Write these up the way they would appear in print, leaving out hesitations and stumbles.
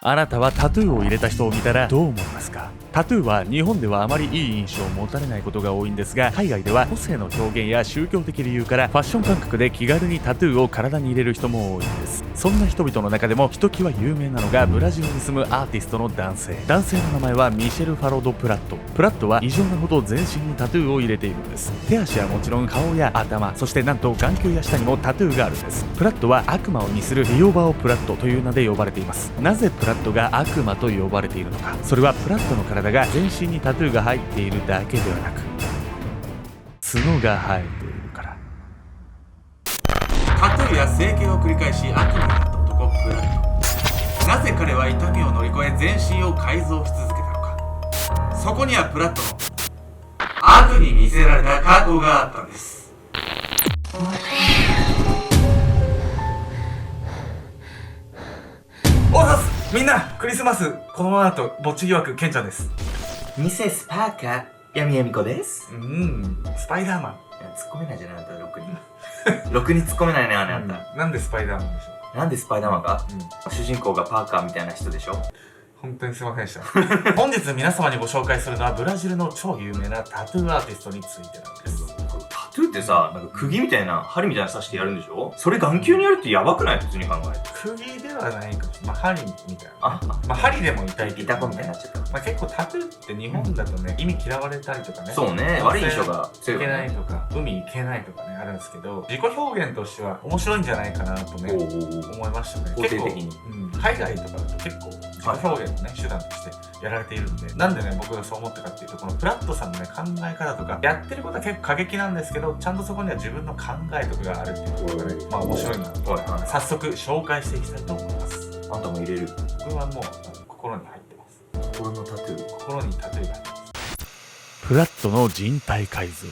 あなたはタトゥーを入れた人を見たらどう思いますか？タトゥーは日本ではあまりいい印象を持たれないことが多いんですが、海外では個性の表現や宗教的理由からファッション感覚で気軽にタトゥーを体に入れる人も多いんです。そんな人々の中でもひときわ有名なのがブラジルに住むアーティストの男性の名前はミシェル・ファロド・プラット。プラットは異常なほど全身にタトゥーを入れているんです。手足はもちろん顔や頭、そしてなんと眼球や下にもタトゥーがあるんです。プラットは悪魔を意するリオバオ・プラットという名で呼ばれています。なぜプラットが悪魔と呼ばれているのか、それはプラットの体が全身にタトゥーが入っているだけではなく、角が生えているから。タトゥーや整形を繰り返し悪魔になった男プラット。なぜ彼は痛みを乗り越え全身を改造し続けたのか。そこにはプラットの悪に見せられた過去があったんです。おはすみんな、クリスマスこのままだとぼっち疑惑ケンちゃんです。ミセスパーカー、闇闇子です。スパイダーマン。突っ込めないじゃないあんた、ろくに。ろくに突っ込めないね、あんた。なんでスパイダーマンでしょなんでスパイダーマンか、主人公がパーカーみたいな人でしょ。本当にすいませんでした本日皆様にご紹介するのはブラジルの超有名なタトゥーアーティストについてなんです。タトゥーってさ、なんか釘みたいな針みたいなの刺してやるんでしょ。それ眼球にやるってやばくない？普通に考えて。釘ではないかも。針みたいな。針でも痛いけど、痛子みたいになっちゃった。結構タトゥーって日本だとね、意味嫌われたりとかね。そうね、悪い印象が強いよね。いけないとか、海行けないとかね、あるんですけど、自己表現としては面白いんじゃないかなとね、思いましたね。肯定的に。海外とかだと結構自己表現のね、手段としてやられているんで、なんでね、僕がそう思ったかっていうと、このプラットさんのね、考え方とか、やってることは結構過激なんですけど、ちゃんとそこには自分の考えとかがあるっていうところがね、面白いなと、早速紹介していきたいと思います。あんたも入れる？僕はもう心に入ってます。心のタトゥー？心にタトゥーが入ってます。プラットの人体改造。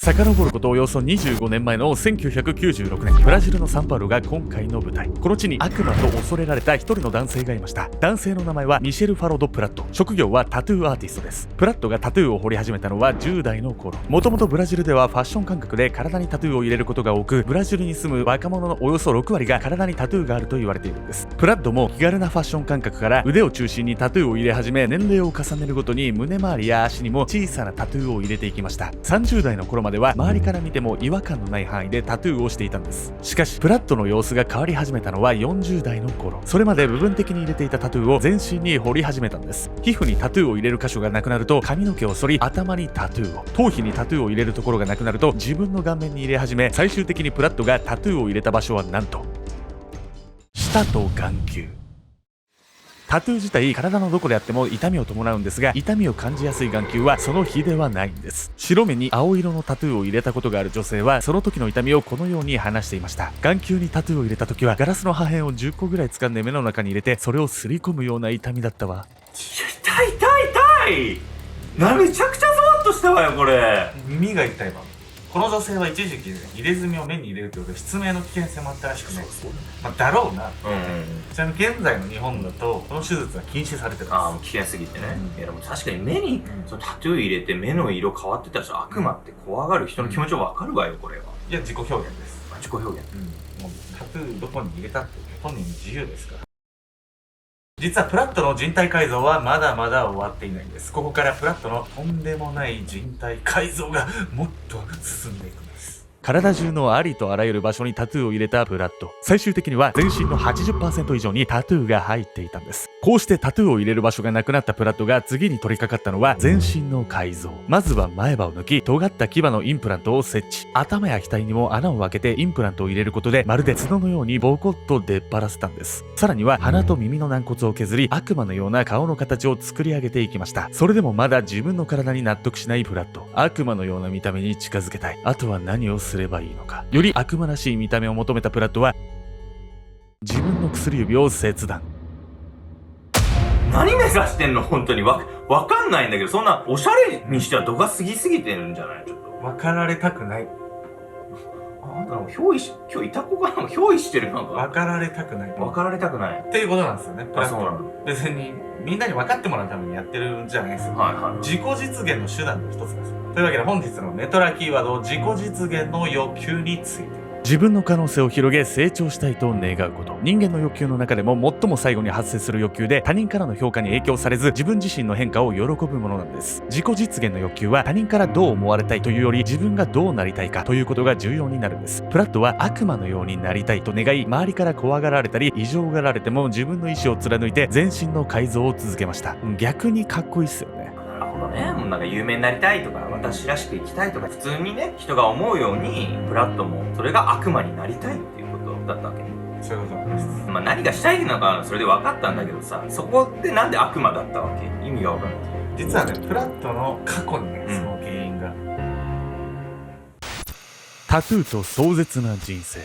遡ることおよそ25年前の1996年、ブラジルのサンパウロが今回の舞台。この地に悪魔と恐れられた一人の男性がいました。男性の名前はミシェル・ファロド・プラット。職業はタトゥーアーティストです。プラットがタトゥーを彫り始めたのは10代の頃。もともとブラジルではファッション感覚で体にタトゥーを入れることが多く、ブラジルに住む若者のおよそ6割が体にタトゥーがあると言われているんです。プラットも気軽なファッション感覚から腕を中心にタトゥーを入れ始め、年齢を重ねるごとに胸周りや足にも小さなタトゥーを入れていきました。30代の頃までは周りから見ても違和感のない範囲でタトゥーをしていたんです。しかしプラットの様子が変わり始めたのは40代の頃。それまで部分的に入れていたタトゥーを全身に彫り始めたんです。皮膚にタトゥーを入れる箇所がなくなると髪の毛を剃り、頭にタトゥーを、頭皮にタトゥーを入れるところがなくなると自分の顔面に入れ始め、最終的にプラットがタトゥーを入れた場所はなんと舌と眼球。タトゥー自体体のどこであっても痛みを伴うんですが、痛みを感じやすい眼球はその比ではないんです。白目に青色のタトゥーを入れたことがある女性はその時の痛みをこのように話していました。眼球にタトゥーを入れた時はガラスの破片を10個ぐらい掴んで目の中に入れて、それをすり込むような痛みだったわ。痛いめちゃくちゃゾワッとしたわよこれ。耳が痛いわ。この女性は一時期、入れ墨を目に入れるということで失明の危険性もあったらしくね。だろうな。ちなみに現在の日本だとこの手術は禁止されてます。危険すぎてね。いやでも確かに目にそのタトゥー入れて目の色変わってたら悪魔って怖がる人の気持ちはわかるわよこれは。いや、自己表現です。自己表現。もうタトゥーどこに入れたって本人自由ですから。実はプラットの人体改造はまだまだ終わっていないんです。ここからプラットのとんでもない人体改造がもっと進んでいくんです。体中のありとあらゆる場所にタトゥーを入れたプラット。最終的には全身の 80% 以上にタトゥーが入っていたんです。こうしてタトゥーを入れる場所がなくなったプラットが次に取り掛かったのは全身の改造。まずは前歯を抜き、尖った牙のインプラントを設置。頭や額にも穴を開けてインプラントを入れることで、まるで角のようにボコッと出っ張らせたんです。さらには鼻と耳の軟骨を削り、悪魔のような顔の形を作り上げていきました。それでもまだ自分の体に納得しないプラット。悪魔のような見た目に近づけたい。あとは何をすればいいのか。より悪魔らしい見た目を求めたプラットは自分の薬指を切断。何目指してんの本当にわかんないんだけど、そんなおしゃれにしては度が過ぎすぎてるんじゃない？ちょっと分かられたくない。あんたなんか憑依し、今日いた子がなんか憑依してるなんか。分かられたくない。分かられたくない。っていうことなんですよね。あ、そうなの。別にみんなに分かってもらうためにやってるんじゃないですよ。自己実現の手段の一つです。というわけで本日のネトラキーワード、自己実現の欲求について。自分の可能性を広げ成長したいと願うこと。人間の欲求の中でも最も最後に発生する欲求で、他人からの評価に影響されず自分自身の変化を喜ぶものなんです。自己実現の欲求は他人からどう思われたいというより、自分がどうなりたいかということが重要になるんです。プラットは悪魔のようになりたいと願い、周りから怖がられたり異常がられても自分の意志を貫いて全身の改造を続けました。逆にかっこいいっすよね。なるほどね。もうなんか有名になりたいとか、私らしく生きたいとか、普通にね、人が思うように、プラットもそれが悪魔になりたいっていうことだったわけね。そういうことです。まあ何がしたいのかそれで分かったんだけどさ、そこってなんで悪魔だったわけ？意味が分かんない。実はね、プラットの過去にね、その原因が。タトゥーと壮絶な人生。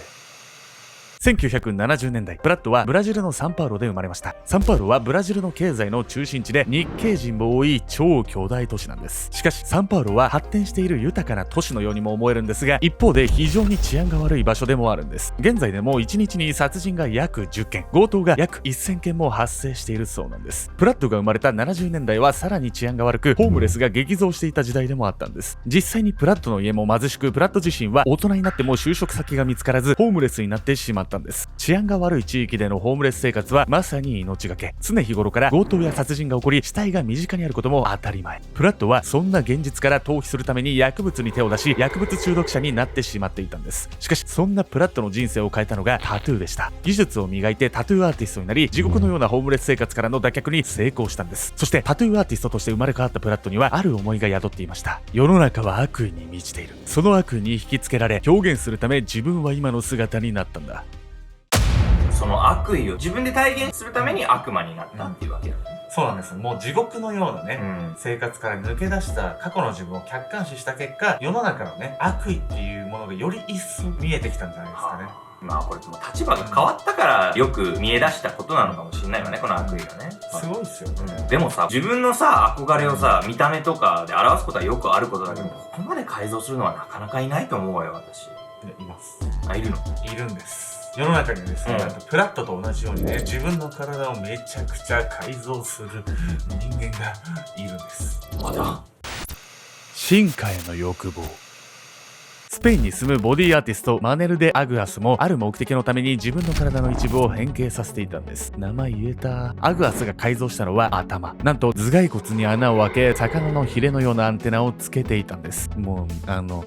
1970年代、プラットはブラジルのサンパウロで生まれました。サンパウロはブラジルの経済の中心地で日系人も多い超巨大都市なんです。しかしサンパウロは発展している豊かな都市のようにも思えるんですが、一方で非常に治安が悪い場所でもあるんです。現在でも1日に殺人が約10件、強盗が約1000件も発生しているそうなんです。プラットが生まれた70年代はさらに治安が悪く、ホームレスが激増していた時代でもあったんです。実際にプラットの家も貧しく、プラット自身は大人になっても就職先が見つからずホームレスになってしまったんです。治安が悪い地域でのホームレス生活はまさに命がけ。常日頃から強盗や殺人が起こり、死体が身近にあることも当たり前。プラットはそんな現実から逃避するために薬物に手を出し、薬物中毒者になってしまっていたんです。しかしそんなプラットの人生を変えたのがタトゥーでした。技術を磨いてタトゥーアーティストになり、地獄のようなホームレス生活からの脱却に成功したんです。そしてタトゥーアーティストとして生まれ変わったプラットにはある思いが宿っていました。世の中は悪意に満ちている。その悪意に引きつけられ、表現するため自分は今の姿になったんだ。その悪意を自分で体現するために悪魔になったっていうわけだね。そうなんです。もう地獄のようなね、生活から抜け出した過去の自分を客観視した結果、世の中のね、悪意っていうものがより一層見えてきたんじゃないですかね。まあこれも立場が変わったからよく見え出したことなのかもしれないよね、この悪意がね。すごいっすよね。でもさ、自分のさ、憧れをさ、見た目とかで表すことはよくあることだけど、ここまで改造するのはなかなかいないと思うわよ、私。います。あ、いるの？いるんです。世の中にはですね、プラットと同じようにね、自分の体をめちゃくちゃ改造する人間がいるんです。まだ進化への欲望。スペインに住むボディアーティストマネル・デ・アグアスもある目的のために自分の体の一部を変形させていたんです。名前言えた。アグアスが改造したのは頭。なんと頭蓋骨に穴を開け、魚のヒレのようなアンテナをつけていたんです。もう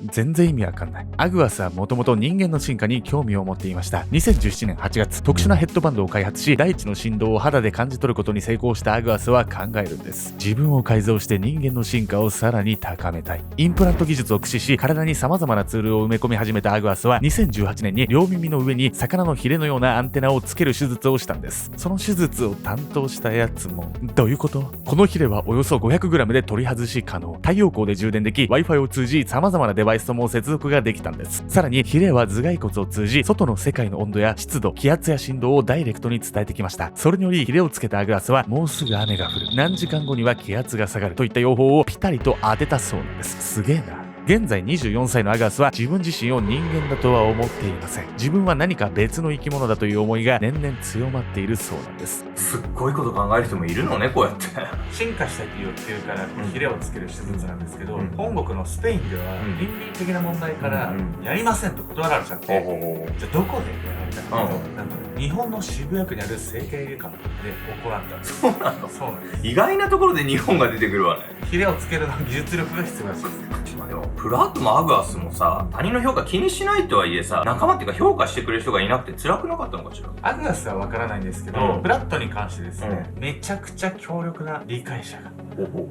全然意味わかんない。アグアスはもともと人間の進化に興味を持っていました。2017年8月、特殊なヘッドバンドを開発し、大地の振動を肌で感じ取ることに成功したアグアスは考えるんです。自分を改造して人間の進化をさらに高めたい。インプラント技術を駆使し、体に様々なツールを埋め込み始めたアグアスは2018年に両耳の上に魚のヒレのようなアンテナをつける手術をしたんです。その手術を担当したやつもどういうこと？このヒレはおよそ 500g で取り外し可能。太陽光で充電でき、 Wi-Fi を通じ様々なデバイスとも接続ができたんです。さらにヒレは頭蓋骨を通じ、外の世界の温度や湿度、気圧や振動をダイレクトに伝えてきました。それによりヒレをつけたアグアスはもうすぐ雨が降る、何時間後には気圧が下がるといった予報をピタリと当てたそうなんです。すげえな。現在24歳のアガースは自分自身を人間だとは思っていません。自分は何か別の生き物だという思いが年々強まっているそうなんです。すっごいこと考える人もいるのね、こうやって。進化したっていう欲求からヒレをつける手術なんですけど、本国のスペインでは倫理的な問題からやりませんと断られちゃって、じゃあどこでやられたかというと、なんと日本の渋谷区にある整形外科で行ったんです。そうなの？そうなんです。意外なところで日本が出てくるわね。ヒレをつけるの技術力が必要らしいです。でもプラットもアグアスもさ、他人の評価気にしないとはいえさ、仲間っていうか評価してくれる人がいなくて辛くなかったのかしら。アグアスはわからないんですけど、プラットに関してですね、めちゃくちゃ強力な理解者が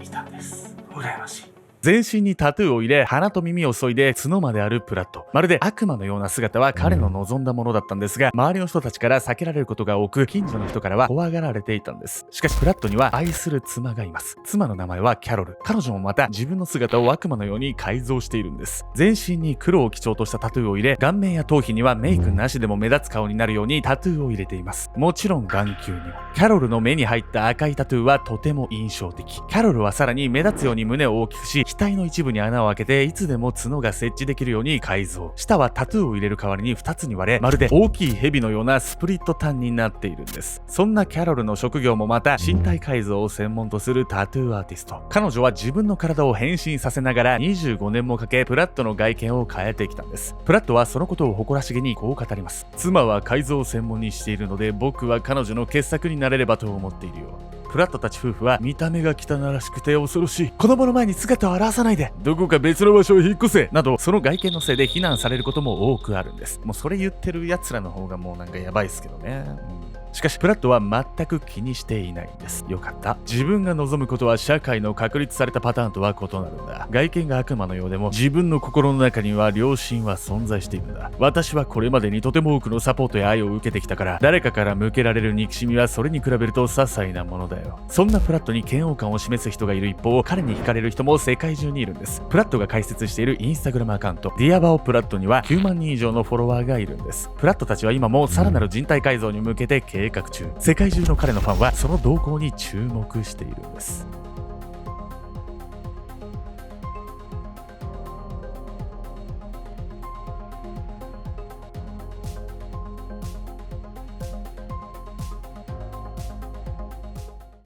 いたんです。羨ましい。全身にタトゥーを入れ、鼻と耳を削いで角まであるプラット。まるで悪魔のような姿は彼の望んだものだったんですが、周りの人たちから避けられることが多く、近所の人からは怖がられていたんです。しかしプラットには愛する妻がいます。妻の名前はキャロル。彼女もまた自分の姿を悪魔のように改造しているんです。全身に黒を基調としたタトゥーを入れ、顔面や頭皮にはメイクなしでも目立つ顔になるようにタトゥーを入れています。もちろん眼球にも。キャロルの目に入った赤いタトゥーはとても印象的。キャロルはさらに目立つように胸を大きくし、額の一部に穴を開けていつでも角が設置できるように改造。舌はタトゥーを入れる代わりに2つに割れ、まるで大きい蛇のようなスプリットタンになっているんです。そんなキャロルの職業もまた身体改造を専門とするタトゥーアーティスト。彼女は自分の体を変身させながら25年もかけプラットの外見を変えてきたんです。プラットはそのことを誇らしげにこう語ります。妻は改造を専門にしているので、僕は彼女の傑作になれればと思っているよ。プラットたち夫婦は見た目が汚らしくて恐ろしい、子供の前に姿を現さないで、どこか別の場所へ引っ越せなど、その外見のせいで非難されることも多くあるんです。もうそれ言ってる奴らの方がもうなんかやばいっすけどね。しかしプラットは全く気にしていないんです。よかった。自分が望むことは社会の確立されたパターンとは異なるんだ。外見が悪魔のようでも自分の心の中には良心は存在しているんだ。私はこれまでにとても多くのサポートや愛を受けてきたから、誰かから向けられる憎しみはそれに比べると些細なものだよ。そんなプラットに嫌悪感を示す人がいる一方、彼に惹かれる人も世界中にいるんです。プラットが開設しているインスタグラムアカウントディアバオプラットには9万人以上のフォロワーがいるんです。プラットたちは今もさらなる人体改造に向けて計画中。世界中の彼のファンはその動向に注目しているんです。